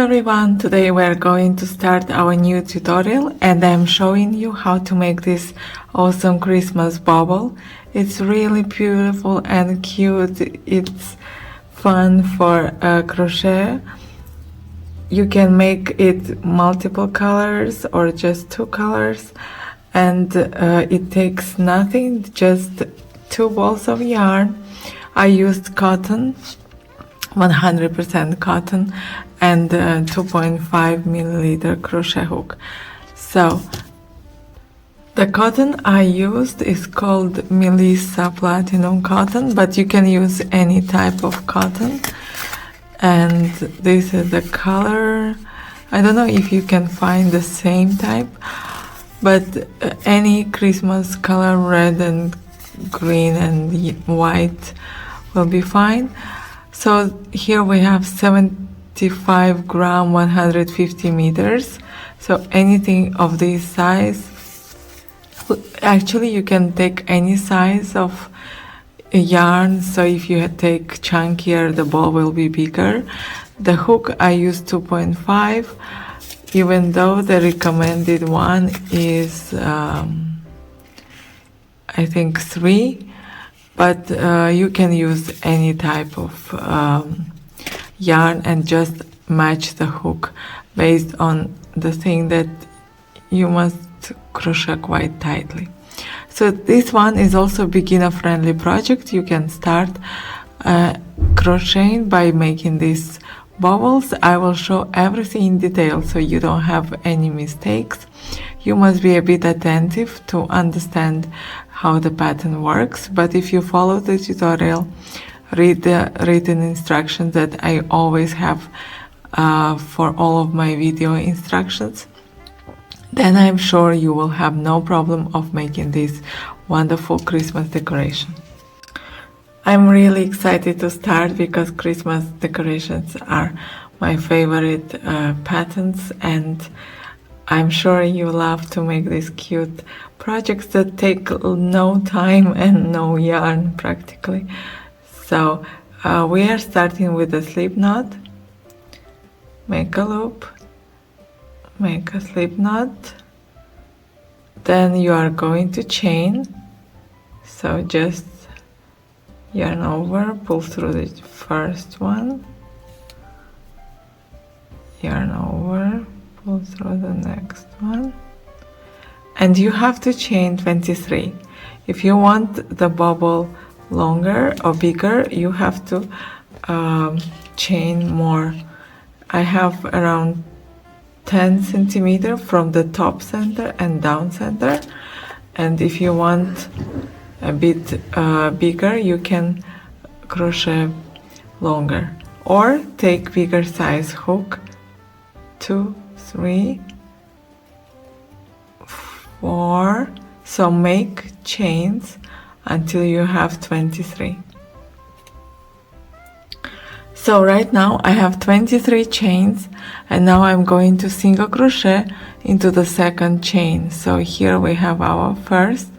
everyone, today we're going to start our new tutorial and I'm showing you how to make this awesome Christmas bauble. It's really beautiful and cute. It's fun for crochet. You can make it multiple colors or just 2 colors, and it takes nothing, just 2 balls of yarn. I used cotton, 100% cotton, and 2.5 milliliter crochet hook. So the cotton I used is called Melissa Platinum cotton, but you can use any type of cotton. And this is the color. I don't know if you can find the same type, but any Christmas color, red and green and white will be fine. So here we have 75 gram, 150 meters. So anything of this size. Actually, you can take any size of yarn. So if you take chunkier, the ball will be bigger. The hook I used 2.5, even though the recommended one is I think 3. But you can use any type of yarn and just match the hook based on the thing that you must crochet quite tightly. So this one is also beginner friendly project. You can start crocheting by making these baubles. I will show everything in detail so you don't have any mistakes. You must be a bit attentive to understand how the pattern works, but if you follow the tutorial, read the written instructions that I always have for all of my video instructions, then I'm sure you will have no problem of making this wonderful Christmas decoration. I'm really excited to start because Christmas decorations are my favorite patterns, and I'm sure you love to make these cute projects that take no time and no yarn practically. So we are starting with a slip knot. Make a loop, make a slip knot, then you are going to chain. So just yarn over, pull through the first one, yarn over, pull through the next one, and you have to chain 23. If you want the bauble longer or bigger, you have to chain more. I have around 10 centimeter from the top center and down center, and if you want a bit bigger, you can crochet longer or take bigger size hook. 2, 3, 4. So make chains until you have 23. So right now I have 23 chains, and now I'm going to single crochet into the second chain. So here we have our first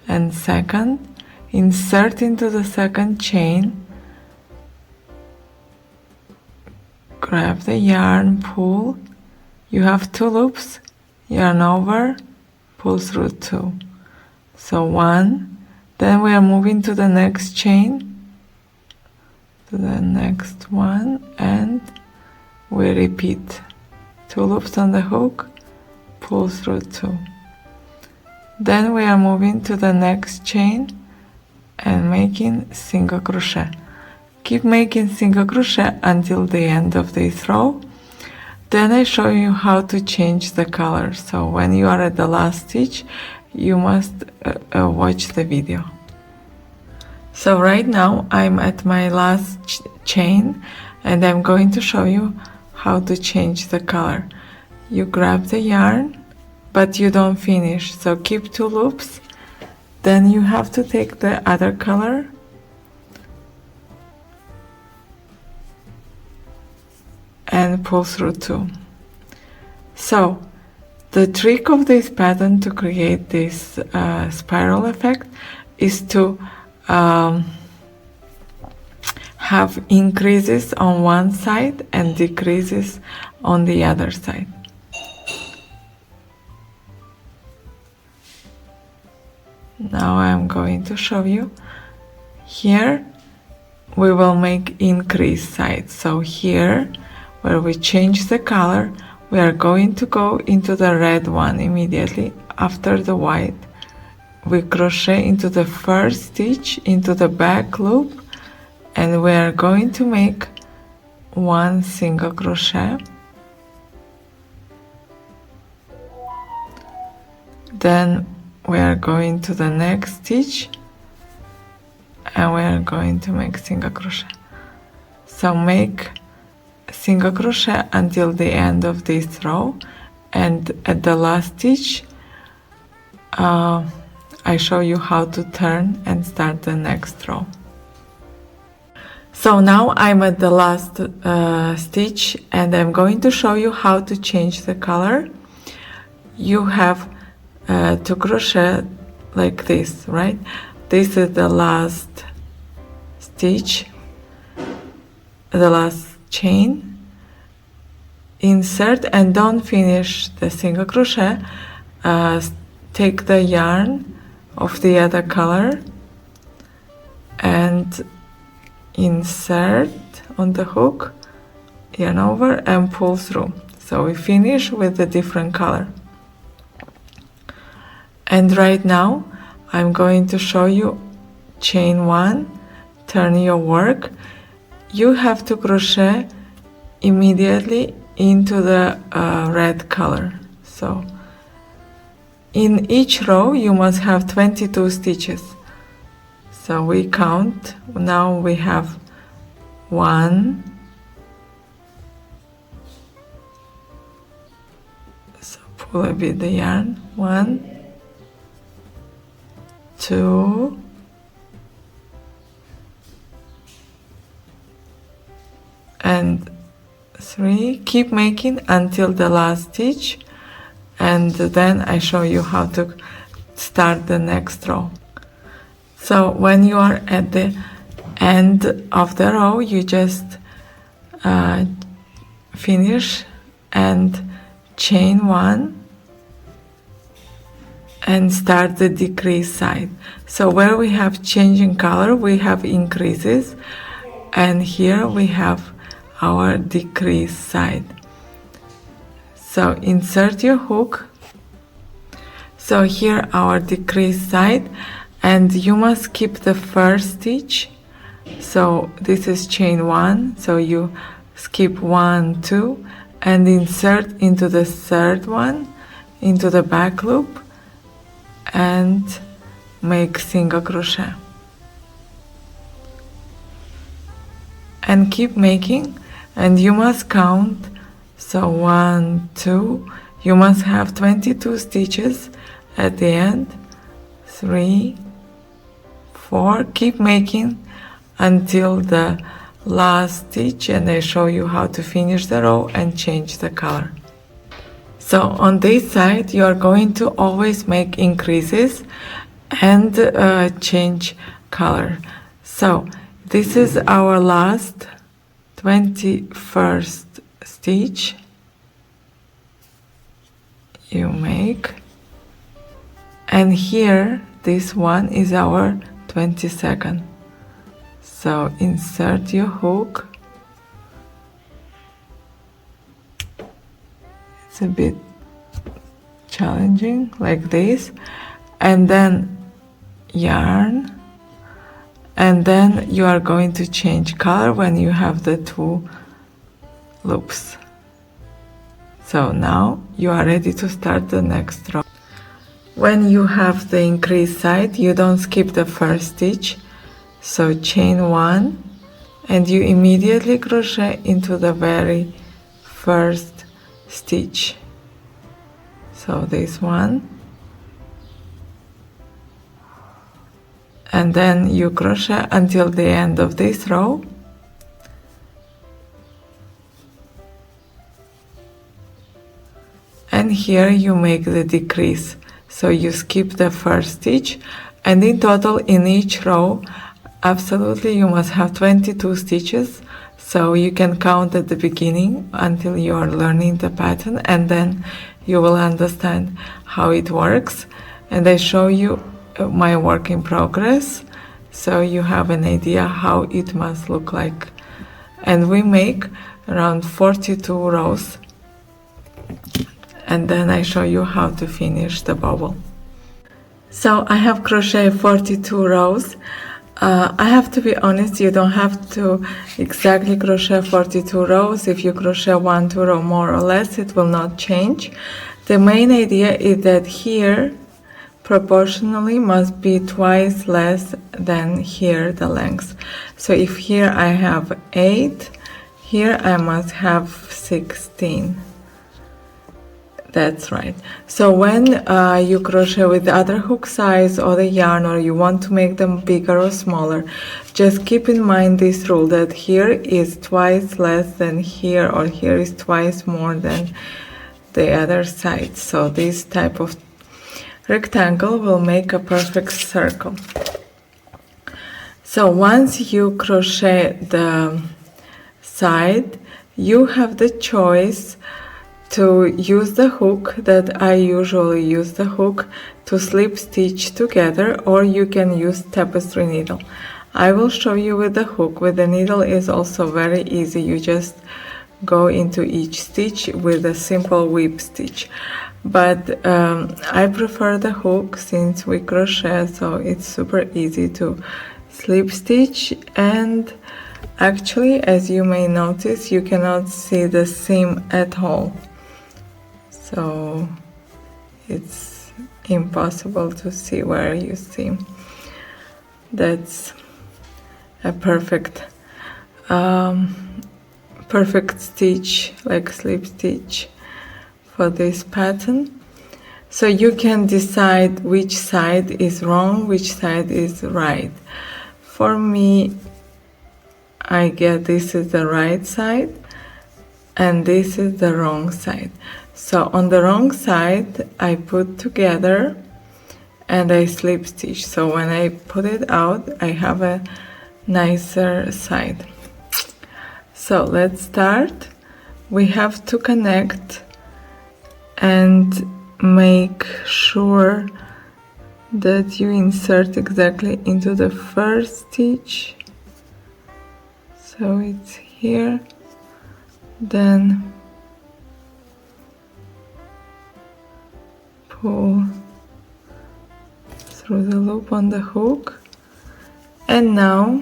and second. Insert into the second chain, grab the yarn, pull. You have 2 loops, yarn over, pull through 2. So 1, then we are moving to the next chain, to the next one, and we repeat 2 loops on the hook, pull through 2. Then we are moving to the next chain and making single crochet. Keep making single crochet until the end of this row. Then I show you how to change the color. So when you are at the last stitch, you must watch the video. So right now I'm at my last chain, and I'm going to show you how to change the color. You grab the yarn, but you don't finish. So keep 2 loops. Then you have to take the other color and pull through 2. So the trick of this pattern to create this spiral effect is to have increases on one side and decreases on the other side. Now I'm going to show you. Here we will make increase side. So here where we change the color, we are going to go into the red one immediately after the white. We crochet into the first stitch into the back loop, and we are going to make one single crochet. Then we are going to the next stitch and we are going to make single crochet. So make single crochet until the end of this row, and at the last stitch I show you how to turn and start the next row. So now I'm at the last stitch and I'm going to show you how to change the color. You have to crochet like this, right? This is the last stitch, the last chain. Insert and don't finish the single crochet. Take the yarn of the other color and insert on the hook, yarn over and pull through. So we finish with a different color. And right now I'm going to show you chain 1, turn your work. You have to crochet immediately into the red color. So in each row you must have 22 stitches. So we count. Now we have 1, so pull a bit the yarn, 1, 2, 3. Keep making until the last stitch, and then I show you how to start the next row. So when you are at the end of the row, you just finish and chain 1 and start the decrease side. So where we have changing color, we have increases, and here we have our decrease side. So insert your hook. So here our decrease side, and you must keep the first stitch. So this is chain 1, so you skip 1, 2 and insert into the third one into the back loop and make single crochet and keep making, and you must count. So 1, 2, you must have 22 stitches at the end, 3, 4, keep making until the last stitch, and I show you how to finish the row and change the color. So on this side you are going to always make increases and change color. So this is our last 21st stitch you make, and here this one is our 22nd. So insert your hook. It's a bit challenging like this, and then yarn, and then you are going to change color when you have the 2 loops. So now you are ready to start the next row. When you have the increased side, you don't skip the first stitch. So chain 1 and you immediately crochet into the very first stitch. So this one, and then you crochet until the end of this row, and here you make the decrease. So you skip the first stitch, and in total in each row absolutely you must have 22 stitches. So you can count at the beginning until you are learning the pattern, and then you will understand how it works. And I show you my work in progress, so you have an idea how it must look like. And we make around 42 rows, and then I show you how to finish the bauble. So I have crocheted 42 rows. I have to be honest, you don't have to exactly crochet 42 rows. If you crochet 1-2 rows more or less, it will not change. The main idea is that here proportionally must be twice less than here the length. So if here I have 8, here I must have 16. That's right. So when you crochet with the other hook size or the yarn, or you want to make them bigger or smaller, just keep in mind this rule that here is twice less than here, or here is twice more than the other side. So this type of rectangle will make a perfect circle. So once you crochet the side, you have the choice to use the hook that I usually use the hook to slip stitch together, or you can use tapestry needle. I will show you with the hook. With the needle is also very easy. You just go into each stitch with a simple whip stitch. But I prefer the hook since we crochet, so it's super easy to slip stitch. And actually, as you may notice, you cannot see the seam at all. So it's impossible to see where you seam. That's a perfect stitch, like slip stitch for this pattern. So you can decide which side is wrong, which side is right. For me, I get this is the right side and this is the wrong side. So on the wrong side, I put together and I slip stitch. So when I put it out, I have a nicer side. So let's start. We have to connect and make sure that you insert exactly into the first stitch. So it's here, then pull through the loop on the hook, and now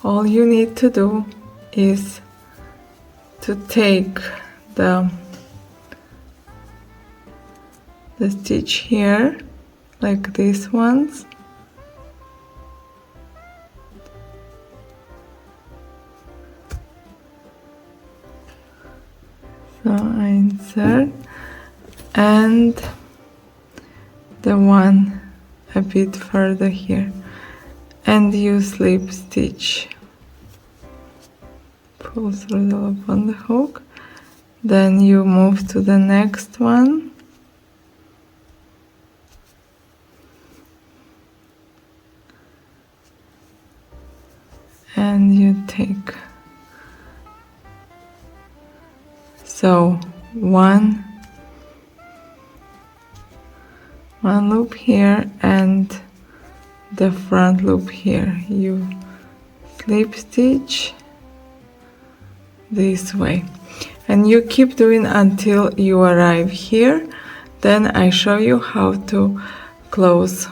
all you need to do is to take the stitch here, like these ones, so I insert, and the one a bit further here, and you slip stitch, pull through the loop on the hook, then you move to the next one, and you take, so one loop here and the front loop here, you slip stitch this way, and you keep doing until you arrive here. Then I show you how to close.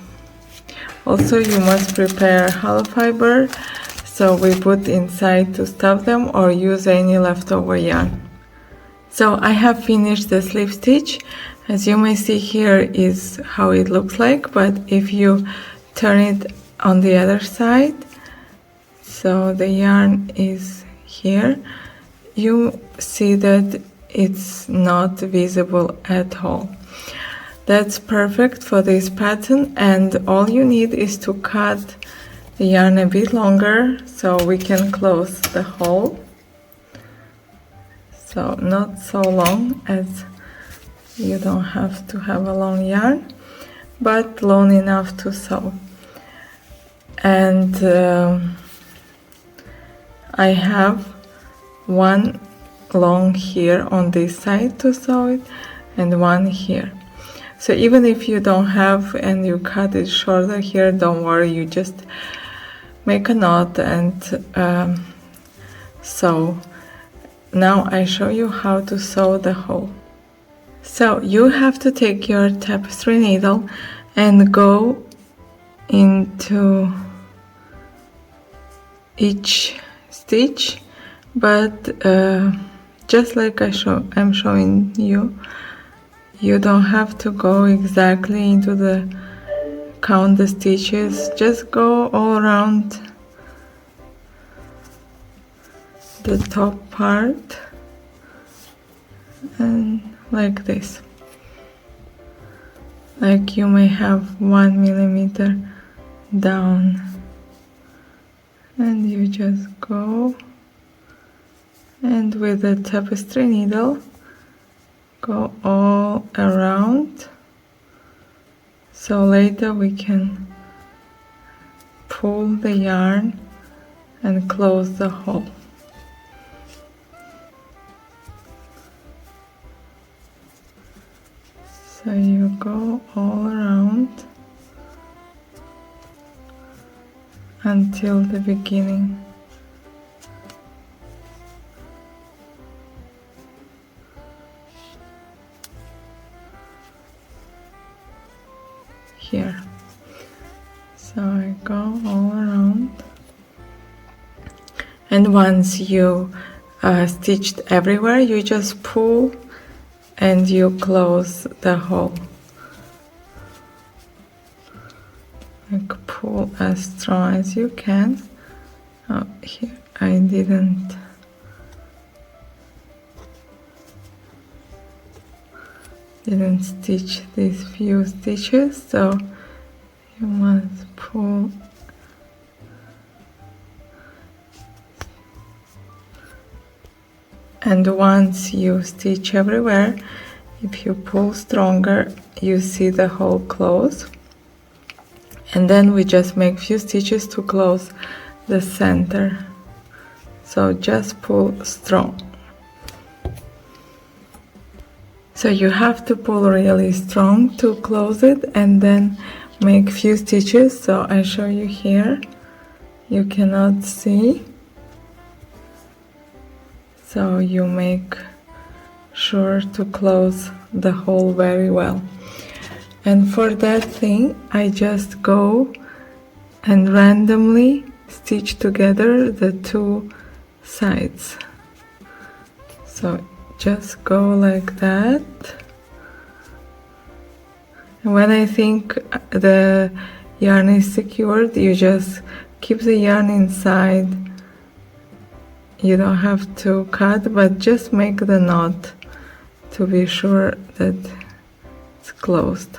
Also, you must prepare hollow fiber, so we put inside to stuff them, or use any leftover yarn. So I have finished the slip stitch. As you may see, here is how it looks like, but if you turn it on the other side, so the yarn is here, you see that it's not visible at all. That's perfect for this pattern, and all you need is to cut the yarn a bit longer so we can close the hole. So not so long, as you don't have to have a long yarn, but long enough to sew. And I have one long here on this side to sew it and one here. So even if you don't have and you cut it shorter here, don't worry, you just make a knot and sew. Now I show you how to sew the hole. So you have to take your tapestry needle and go into each stitch, but just like I'm showing you, you don't have to go exactly into the count the stitches, just go all around the top part and like this, like you may have 1 millimeter down, and you just go and with the tapestry needle go all around, so later we can pull the yarn and close the hole. So you go all around until the beginning. Here. So I go all around, and once you stitched everywhere, you just pull and you close the hole. Like pull as strong as you can. Oh, here I didn't stitch these few stitches, so you must pull and once you stitch everywhere, if you pull stronger, you see the hole close, and then we just make few stitches to close the center, so just pull strong. So you have to pull really strong to close it and then make few stitches. So I show you here, you cannot see, so you make sure to close the hole very well. And for that thing I just go and randomly stitch together the two sides. So just go like that. And when I think the yarn is secured, you just keep the yarn inside. You don't have to cut, but just make the knot to be sure that it's closed.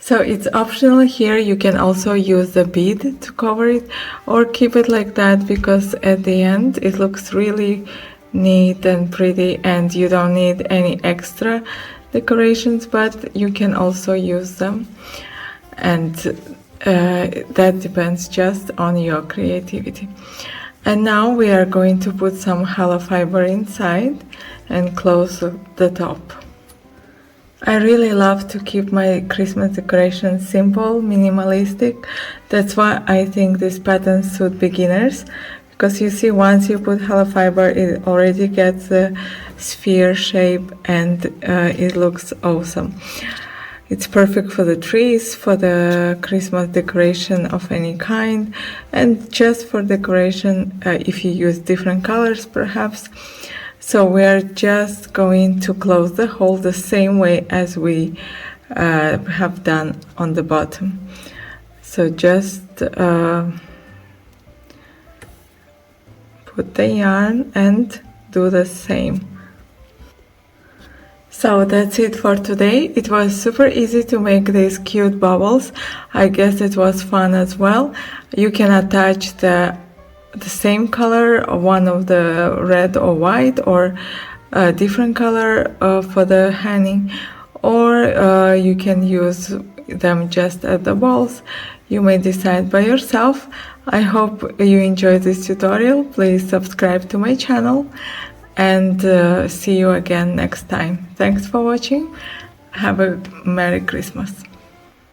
So it's optional here, you can also use the bead to cover it or keep it like that, because at the end it looks really neat and pretty and you don't need any extra decorations, but you can also use them, and that depends just on your creativity. And now we are going to put some hollow fiber inside and close the top. I really love to keep my Christmas decorations simple, minimalistic. That's why I think this pattern suits beginners, because you see, once you put hollow fiber, it already gets the sphere shape and it looks awesome. It's perfect for the trees, for the Christmas decoration of any kind, and just for decoration if you use different colors perhaps. So we are just going to close the hole the same way as we have done on the bottom. So just put the yarn and do the same. So that's it for today. It was super easy to make these cute bubbles. I guess it was fun as well. You can attach the same color, one of the red or white, or a different color for the hanging, or you can use them just as the balls. You may decide by yourself. I hope you enjoyed this tutorial. Please subscribe to my channel, and see you again next time. Thanks for watching. Have a Merry Christmas.